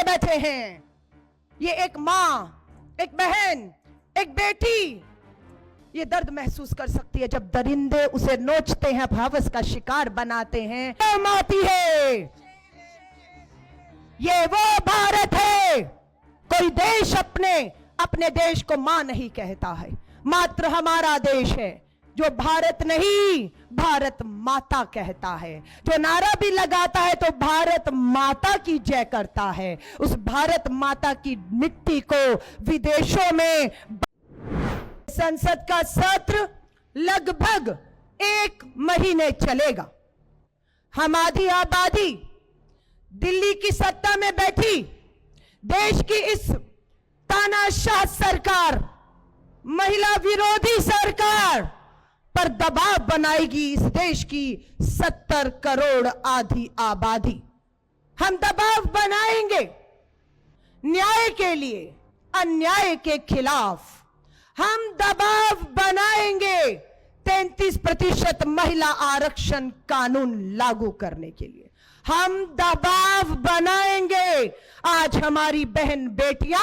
बैठे हैं। ये एक माँ, एक बहन, एक बेटी ये दर्द महसूस कर सकती है जब दरिंदे उसे नोचते हैं, हवस का शिकार बनाते हैं। शर्म आती है। ये वो भारत है। कोई देश अपने देश को मां नहीं कहता है, मात्र हमारा देश है जो भारत नहीं भारत माता कहता है, जो नारा भी लगाता है तो भारत माता की जय करता है। उस भारत माता की मिट्टी को विदेशों में संसद का सत्र लगभग 1 महीने चलेगा। हमारी आबादी दिल्ली की सत्ता में बैठी देश की इस तानाशाह सरकार, महिला विरोधी सरकार पर दबाव बनाएगी। इस देश की 70 करोड़ आधी आबादी, हम दबाव बनाएंगे न्याय के लिए, अन्याय के खिलाफ। हम दबाव बनाएंगे 33% महिला आरक्षण कानून लागू करने के लिए। हम दबाव बनाएंगे। आज हमारी बहन बेटियां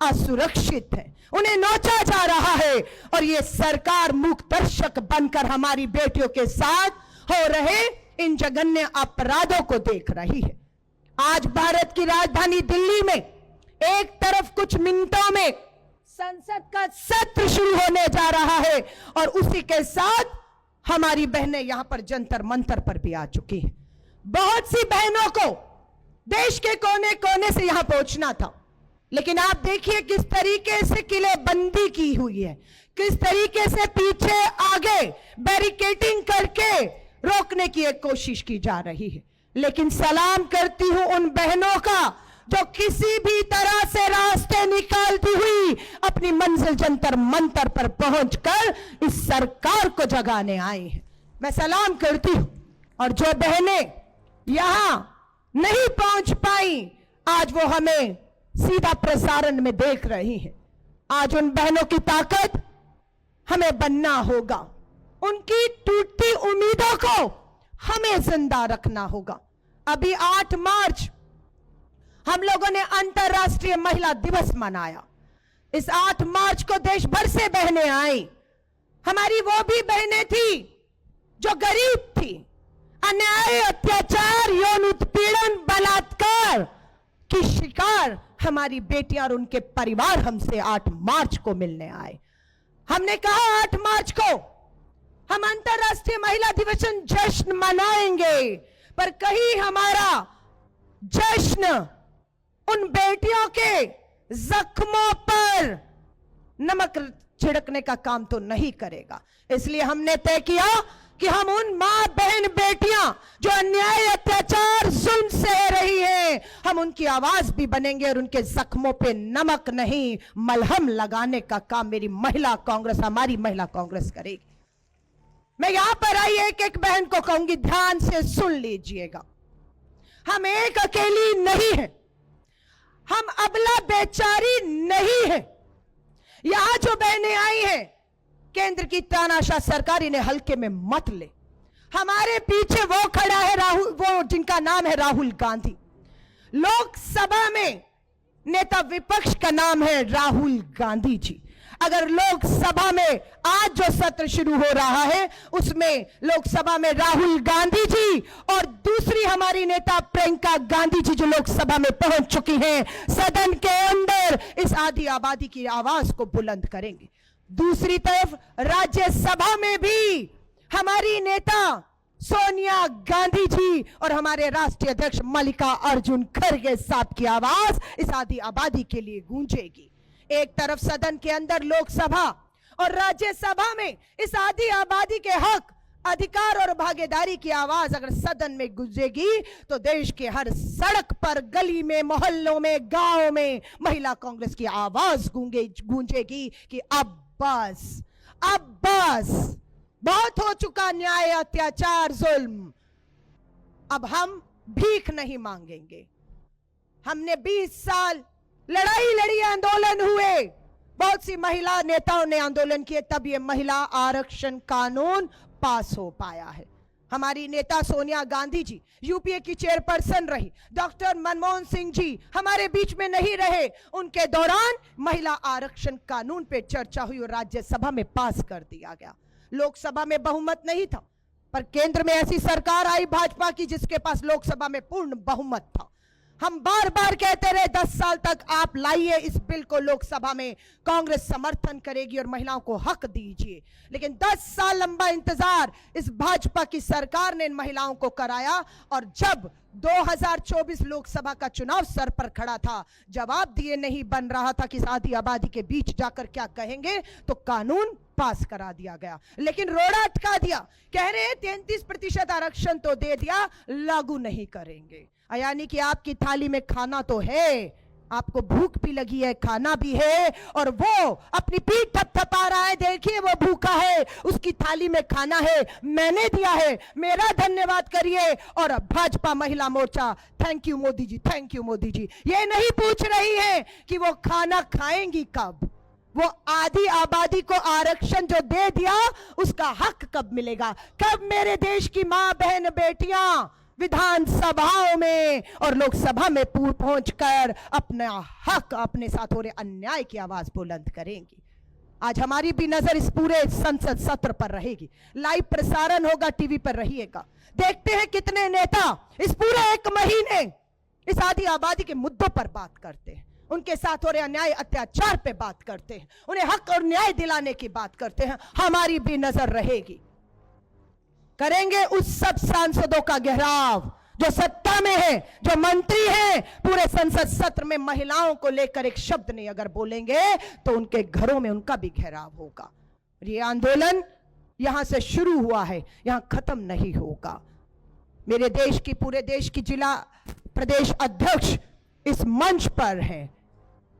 असुरक्षित हैं, उन्हें नोचा जा रहा है और ये सरकार मूक दर्शक बनकर हमारी बेटियों के साथ हो रहे इन जघन्य अपराधों को देख रही है। आज भारत की राजधानी दिल्ली में एक तरफ कुछ मिनटों में संसद का सत्र शुरू होने जा रहा है और उसी के साथ हमारी बहनें यहां पर जंतर मंतर पर भी आ चुकी हैं। बहुत सी बहनों को देश के कोने कोने से यहां पहुंचना था, लेकिन आप देखिए किस तरीके से किलेबंदी की हुई है, किस तरीके से पीछे आगे बैरिकेडिंग करके रोकने की एक कोशिश की जा रही है। लेकिन सलाम करती हूं उन बहनों का जो किसी भी तरह से रास्ते निकालती हुई अपनी मंजिल जंतर मंतर पर पहुंचकर इस सरकार को जगाने आई है। मैं सलाम करती हूं। और जो बहनें यहां नहीं पहुंच पाई, आज वो हमें सीधा प्रसारण में देख रही हैं। आज उन बहनों की ताकत हमें बनना होगा, उनकी टूटती उम्मीदों को हमें जिंदा रखना होगा। अभी 8 मार्च हम लोगों ने अंतर्राष्ट्रीय महिला दिवस मनाया। इस 8 मार्च को देश भर से बहनें आई। हमारी वो भी बहनें थी जो गरीब थी, अन्याय, अत्याचार, यौन उत्पीड़न, बलात्कार की शिकार हमारी बेटियां और उनके परिवार हमसे 8 मार्च को मिलने आए। हमने कहा 8 मार्च को हम अंतर्राष्ट्रीय महिला दिवस जश्न मनाएंगे, पर कहीं हमारा जश्न उन बेटियों के जख्मों पर नमक छिड़कने का काम तो नहीं करेगा। इसलिए हमने तय किया कि हम उन मां बहन बेटियां जो अन्याय, अत्याचार, जुल्म सह रही हैं, हम उनकी आवाज भी बनेंगे और उनके जख्मों पे नमक नहीं मलहम लगाने का काम मेरी महिला कांग्रेस, हमारी महिला कांग्रेस करेगी। मैं यहां पर आई एक एक बहन को कहूंगी, ध्यान से सुन लीजिएगा। हम एक अकेली नहीं है, हम अबला बेचारी नहीं है। यहां जो बहनें आई हैं, केंद्र की तानाशाह सरकार इन्हें हल्के में मत ले। हमारे पीछे वो खड़ा है राहुल, वो जिनका नाम है राहुल गांधी। लोकसभा में नेता विपक्ष का नाम है राहुल गांधी जी। अगर लोकसभा में आज जो सत्र शुरू हो रहा है उसमें लोकसभा में राहुल गांधी जी और दूसरी हमारी नेता प्रियंका गांधी जी जो लोकसभा में पहुंच चुकी हैं, सदन के अंदर इस आधी आबादी की आवाज को बुलंद करेंगे। दूसरी तरफ राज्यसभा में भी हमारी नेता सोनिया गांधी जी और हमारे राष्ट्रीय अध्यक्ष मल्लिकार्जुन खड़गे साहब की आवाज इस आधी आबादी के लिए गूंजेगी। एक तरफ सदन के अंदर लोकसभा और राज्यसभा में इस आधी आबादी के हक, अधिकार और भागीदारी की आवाज अगर सदन में गूंजेगी तो देश के हर सड़क पर, गली में, मोहल्लों में, गांव में महिला कांग्रेस की आवाज गूंजेगी कि अब बस बहुत हो चुका न्याय, अत्याचार, जुल्म। अब हम भीख नहीं मांगेंगे। हमने 20 साल लड़ाई लड़ी, आंदोलन हुए, बहुत सी महिला नेताओं ने आंदोलन किए, तब ये महिला आरक्षण कानून पास हो पाया है। हमारी नेता सोनिया गांधी जी यूपीए की चेयरपर्सन रही, डॉक्टर मनमोहन सिंह जी हमारे बीच में नहीं रहे, उनके दौरान महिला आरक्षण कानून पे चर्चा हुई और राज्यसभा में पास कर दिया गया। लोकसभा में बहुमत नहीं था, पर केंद्र में ऐसी सरकार आई भाजपा की जिसके पास लोकसभा में पूर्ण बहुमत था। हम बार बार कहते रहे 10 साल तक आप लाइए इस बिल को लोकसभा में, कांग्रेस समर्थन करेगी और महिलाओं को हक दीजिए, लेकिन 10 साल लंबा इंतजार इस भाजपा की सरकार ने इन महिलाओं को कराया। और जब 2024 लोकसभा का चुनाव सर पर खड़ा था, जवाब दिए नहीं बन रहा था कि आधी आबादी के बीच जाकर क्या कहेंगे, तो कानून पास करा दिया गया, लेकिन रोड़ा अटका दिया। कह रहे 33% आरक्षण तो दे दिया, लागू नहीं करेंगे। यानी कि आपकी थाली में खाना तो है, आपको भूख भी लगी है, खाना भी है, और वो अपनी पीठ थपथपा रहा है, देखिए वो भूखा है, उसकी थाली में खाना है, मैंने दिया है, मेरा धन्यवाद करिए। और Bhajpa Mahila Morcha thank you Modi ji, thank you Modi ji, ये नहीं पूछ रही है कि वो खाना खाएंगी कब, वो आधी आबादी को आरक्षण जो दे दिया उसका हक कब मिलेगा, कब मेरे देश की मां बहन बेटियां विधानसभाओं में और लोकसभा में पहुंचकर अपना हक, अपने साथ हो रहे अन्याय की आवाज बुलंद करेंगी। आज हमारी भी नजर इस पूरे संसद सत्र पर रहेगी, लाइव प्रसारण होगा, टीवी पर रहिएगा। देखते हैं कितने नेता इस पूरे 1 महीने इस आधी आबादी के मुद्दों पर बात करते हैं, उनके साथ हो रहे अन्याय अत्याचार पे बात करते हैं, उन्हें हक और न्याय दिलाने की बात करते हैं। हमारी भी नजर रहेगी, करेंगे उस सब सांसदों का घेराव जो सत्ता में है, जो मंत्री हैं, पूरे संसद सत्र में महिलाओं को लेकर एक शब्द नहीं अगर बोलेंगे तो उनके घरों में उनका भी घेराव होगा। ये आंदोलन यहां से शुरू हुआ है, यहां खत्म नहीं होगा। मेरे देश की, पूरे देश की जिला प्रदेश अध्यक्ष इस मंच पर हैं,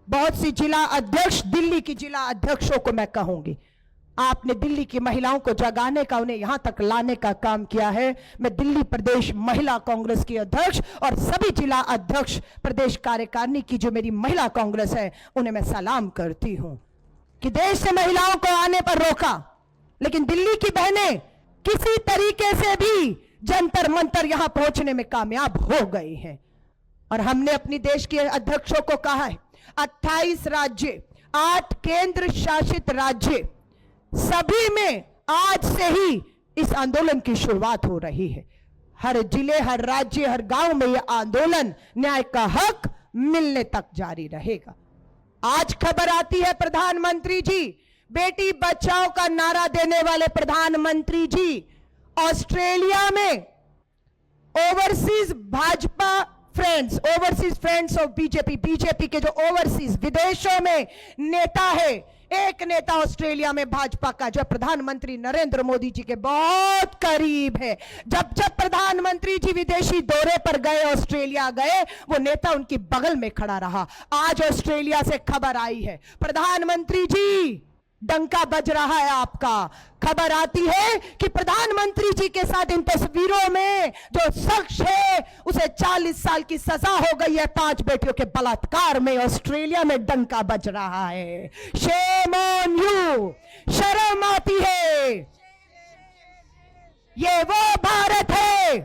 बहुत सी जिला अध्यक्ष, दिल्ली की जिला अध्यक्षों को मैं कहूंगी, आपने दिल्ली की महिलाओं को जगाने का, उन्हें यहां तक लाने का काम किया है। मैं दिल्ली प्रदेश महिला कांग्रेस की अध्यक्ष और सभी जिला अध्यक्ष, प्रदेश कार्यकारिणी की जो मेरी महिला कांग्रेस है, उन्हें मैं सलाम करती हूं कि देश से महिलाओं को आने पर रोका, लेकिन दिल्ली की बहनें किसी तरीके से भी जंतर मंतर यहां पहुंचने में कामयाब हो गई हैं। और हमने अपनी देश के अध्यक्षों को कहा है 28 राज्य, 8 केंद्र शासित राज्य, सभी में आज से ही इस आंदोलन की शुरुआत हो रही है। हर जिले, हर राज्य, हर गांव में यह आंदोलन न्याय का हक मिलने तक जारी रहेगा। आज खबर आती है प्रधानमंत्री जी, बेटी बचाओ का नारा देने वाले प्रधानमंत्री जी ऑस्ट्रेलिया में overseas Bhajpa friends, overseas friends of BJP के जो ओवरसीज विदेशों में नेता है, एक नेता ऑस्ट्रेलिया में भाजपा का जो प्रधानमंत्री नरेंद्र मोदी जी के बहुत करीब है, जब प्रधानमंत्री जी विदेशी दौरे पर गए, ऑस्ट्रेलिया गए, वो नेता उनकी बगल में खड़ा रहा। आज ऑस्ट्रेलिया से खबर आई है, प्रधानमंत्री जी डंका बज रहा है आपका। खबर आती है कि प्रधानमंत्री जी के साथ इन तस्वीरों में जो शख्स है उसे 40 साल की सजा हो गई है 5 बेटियों के बलात्कार में। ऑस्ट्रेलिया में डंका बज रहा है। शेम ऑन यू, शर्म आती है। ये वो भारत है,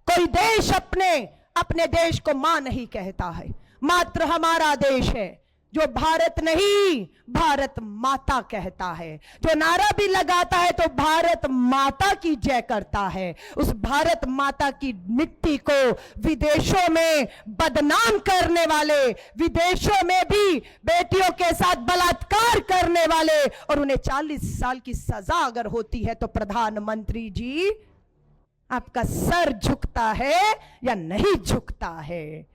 कोई देश अपने देश को मां नहीं कहता है, मात्र हमारा देश है जो भारत नहीं भारत माता कहता है, जो नारा भी लगाता है तो भारत माता की जय करता है। उस भारत माता की मिट्टी को विदेशों में बदनाम करने वाले, विदेशों में भी बेटियों के साथ बलात्कार करने वाले, और उन्हें 40 साल की सजा अगर होती है तो प्रधानमंत्री जी आपका सर झुकता है या नहीं झुकता है?